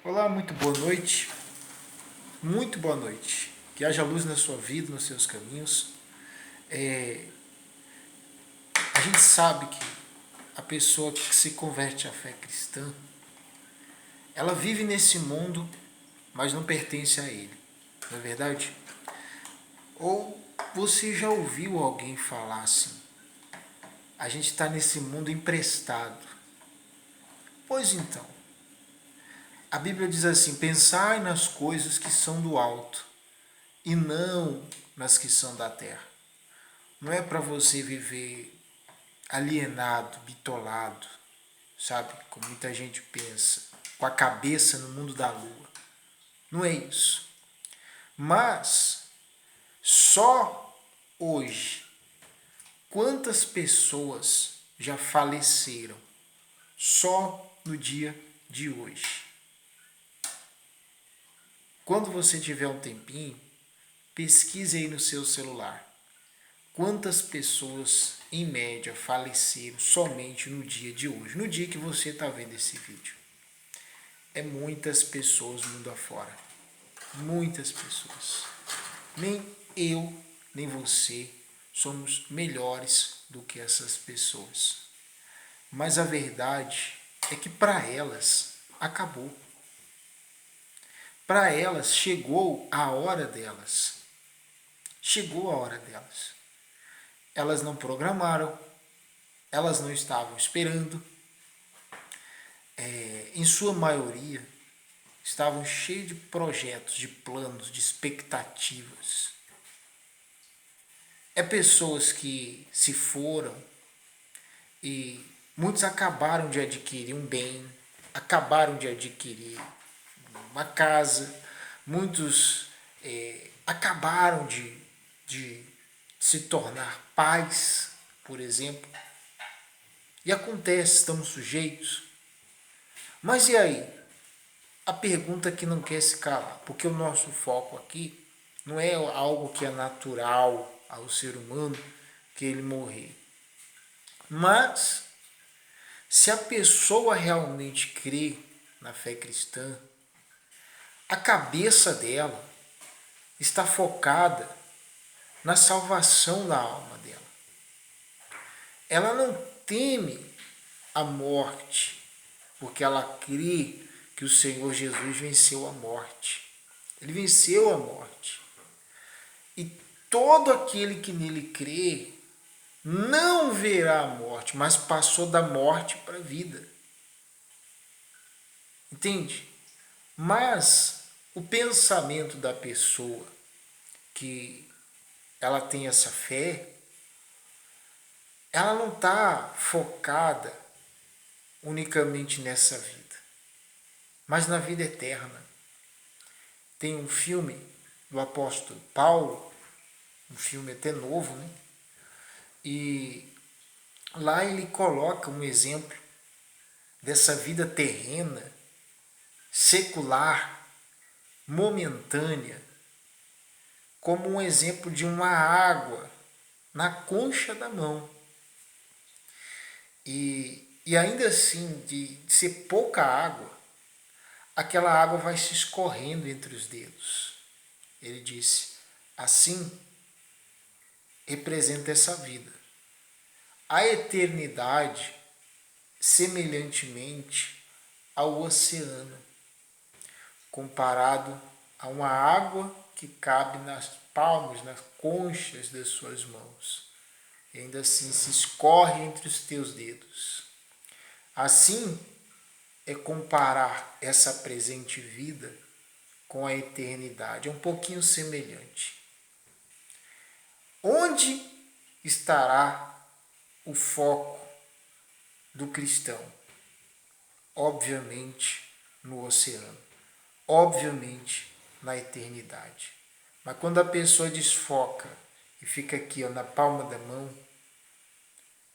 Olá, muito boa noite. Muito boa noite. Que haja luz na sua vida, nos seus caminhos. A gente sabe que a pessoa que se converte à fé cristã, ela vive nesse mundo, mas não pertence a ele. Não é verdade? Ou você já ouviu alguém falar assim: a gente está nesse mundo emprestado. Pois então, a Bíblia diz assim: pensai nas coisas que são do alto e não nas que são da terra. Não é para você viver alienado, bitolado, sabe? Como muita gente pensa, com a cabeça no mundo da lua. Não é isso. Mas, só hoje, quantas pessoas já faleceram só no dia de hoje? Quando você tiver um tempinho, pesquise aí no seu celular. Quantas pessoas, em média, faleceram somente no dia de hoje, no dia que você está vendo esse vídeo? É muitas pessoas mundo afora. Muitas pessoas. Nem eu, nem você somos melhores do que essas pessoas. Mas a verdade é que para elas acabou. Para elas chegou a hora delas. Chegou a hora delas. Elas não programaram, elas não estavam esperando. Em sua maioria, estavam cheios de projetos, de planos, de expectativas. É pessoas que se foram e muitos acabaram de adquirir um bem, acabaram de adquirir uma casa, muitos acabaram de se tornar pais, por exemplo. E acontece, estamos sujeitos. Mas e aí? A pergunta que não quer se calar, porque o nosso foco aqui não é algo que é natural ao ser humano que ele morrer. Mas, se a pessoa realmente crê na fé cristã, a cabeça dela está focada na salvação da alma dela. Ela não teme a morte, porque ela crê que o Senhor Jesus venceu a morte. Ele venceu a morte. E todo aquele que nele crê não verá a morte, mas passou da morte para a vida. Entende? Mas o pensamento da pessoa que ela tem essa fé, ela não está focada unicamente nessa vida, mas na vida eterna. Tem um filme do apóstolo Paulo, um filme até novo, né? E lá ele coloca um exemplo dessa vida terrena, secular, momentânea, como um exemplo de uma água na concha da mão. E ainda assim, de ser pouca água, aquela água vai se escorrendo entre os dedos. Ele disse, assim representa essa vida. A eternidade, semelhantemente ao oceano, comparado a uma água que cabe nas palmas, nas conchas das suas mãos. E ainda assim se escorre entre os teus dedos. Assim é comparar essa presente vida com a eternidade. É um pouquinho semelhante. Onde estará o foco do cristão? Obviamente no oceano. Obviamente na eternidade. Mas quando a pessoa desfoca e fica aqui ó, na palma da mão,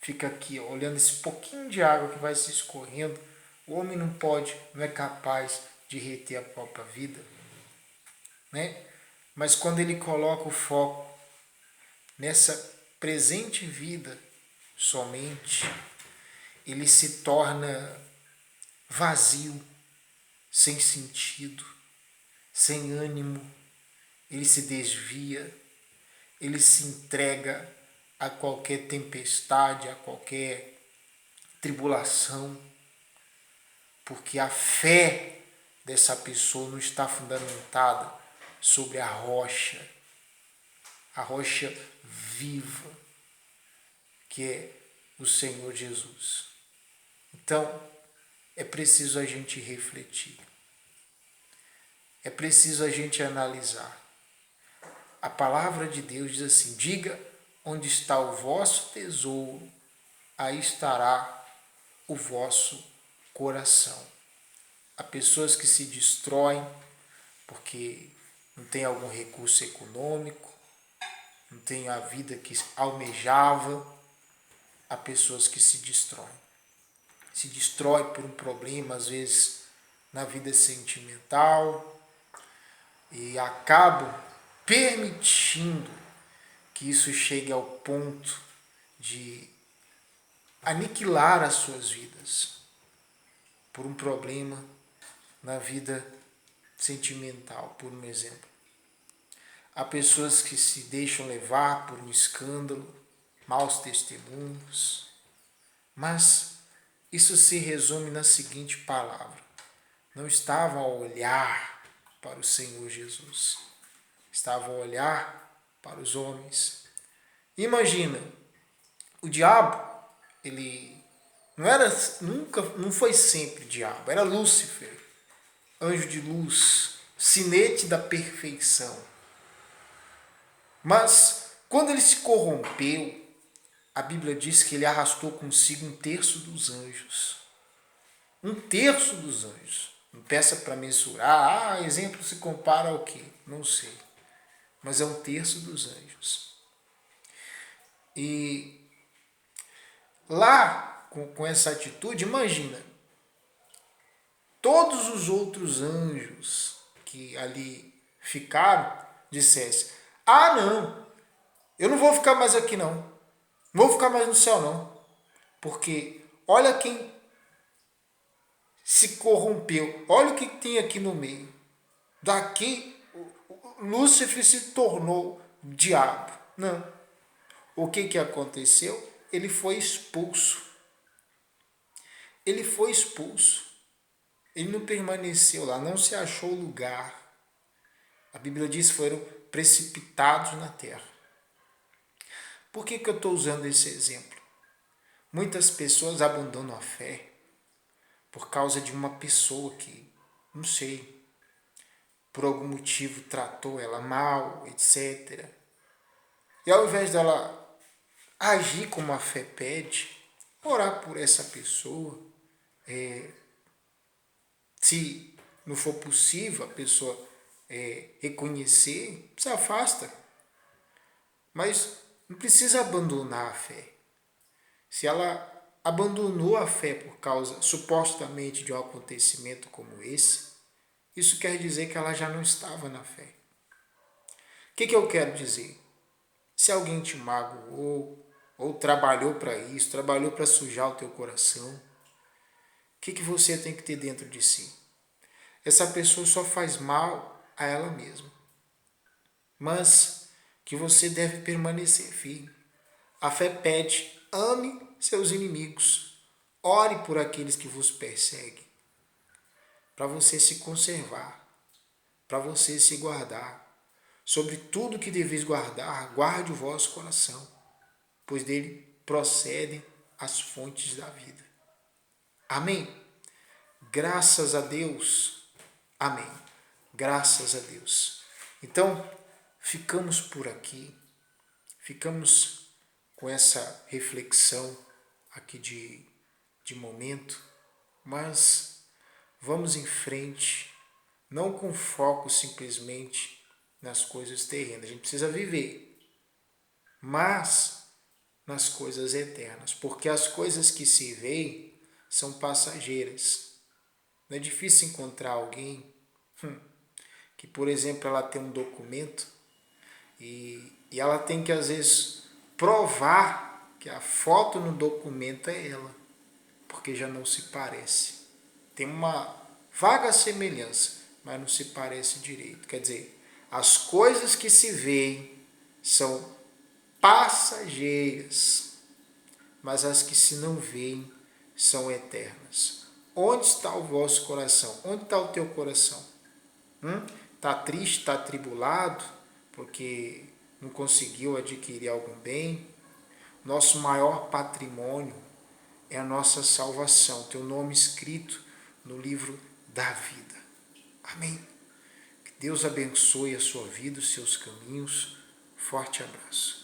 fica aqui ó, olhando esse pouquinho de água que vai se escorrendo, o homem não pode, não é capaz de reter a própria vida, né? Mas quando ele coloca o foco nessa presente vida somente, ele se torna vazio, sem sentido, sem ânimo, ele se desvia, ele se entrega a qualquer tempestade, a qualquer tribulação, porque a fé dessa pessoa não está fundamentada sobre a rocha viva, que é o Senhor Jesus. Então, é preciso a gente refletir. É preciso a gente analisar. A palavra de Deus diz assim: diga onde está o vosso tesouro, aí estará o vosso coração. Há pessoas que se destroem porque não tem algum recurso econômico, não tem a vida que almejava. Há pessoas que se destroem. Se destrói por um problema, às vezes, na vida sentimental, e acabam permitindo que isso chegue ao ponto de aniquilar as suas vidas por um problema na vida sentimental, por um exemplo. Há pessoas que se deixam levar por um escândalo, maus testemunhos, mas isso se resume na seguinte palavra: não estavam a olhar para o Senhor Jesus, estavam a olhar para os homens. Imagina, o diabo, ele não foi sempre diabo, era Lúcifer, anjo de luz, sinete da perfeição. Mas quando ele se corrompeu, a Bíblia diz que ele arrastou consigo um terço dos anjos. Um terço dos anjos. Não peça para mensurar. Exemplo se compara ao quê? Não sei. Mas é um terço dos anjos. E lá, com essa atitude, imagina, todos os outros anjos que ali ficaram, dissessem: não, eu não vou ficar mais aqui não. Não vou ficar mais no céu não. Porque olha quem se corrompeu. Olha o que tem aqui no meio. Daqui, Lúcifer se tornou diabo. Não. O que aconteceu? Ele foi expulso. Ele foi expulso. Ele não permaneceu lá, não se achou lugar. A Bíblia diz que foram precipitados na terra. Por que eu estou usando esse exemplo? Muitas pessoas abandonam a fé por causa de uma pessoa que, não sei, por algum motivo tratou ela mal, etc. E ao invés dela agir como a fé pede, orar por essa pessoa, se não for possível a pessoa reconhecer, se afasta. Mas não precisa abandonar a fé. Se ela abandonou a fé por causa, supostamente, de um acontecimento como esse, isso quer dizer que ela já não estava na fé. O que eu quero dizer? Se alguém te magoou, ou trabalhou para isso, trabalhou para sujar o teu coração, o que você tem que ter dentro de si? Essa pessoa só faz mal a ela mesma. Mas que você deve permanecer firme. A fé pede: ame seus inimigos. Ore por aqueles que vos perseguem. Para você se conservar. Para você se guardar. Sobre tudo que deveis guardar, guarde o vosso coração, pois dele procedem as fontes da vida. Amém? Graças a Deus. Amém. Graças a Deus. Então, ficamos por aqui. Ficamos com essa reflexão aqui de momento, mas vamos em frente, não com foco simplesmente nas coisas terrenas. A gente precisa viver, mas nas coisas eternas, porque as coisas que se veem são passageiras. Não é difícil encontrar alguém que, por exemplo, ela tem um documento e ela tem que, às vezes, provar que a foto no documento é ela, porque já não se parece. Tem uma vaga semelhança, mas não se parece direito. Quer dizer, as coisas que se veem são passageiras, mas as que se não veem são eternas. Onde está o vosso coração? Onde está o teu coração? Está triste, está atribulado, porque não conseguiu adquirir algum bem? Nosso maior patrimônio é a nossa salvação, teu nome escrito no livro da vida. Amém? Que Deus abençoe a sua vida, os seus caminhos. Forte abraço.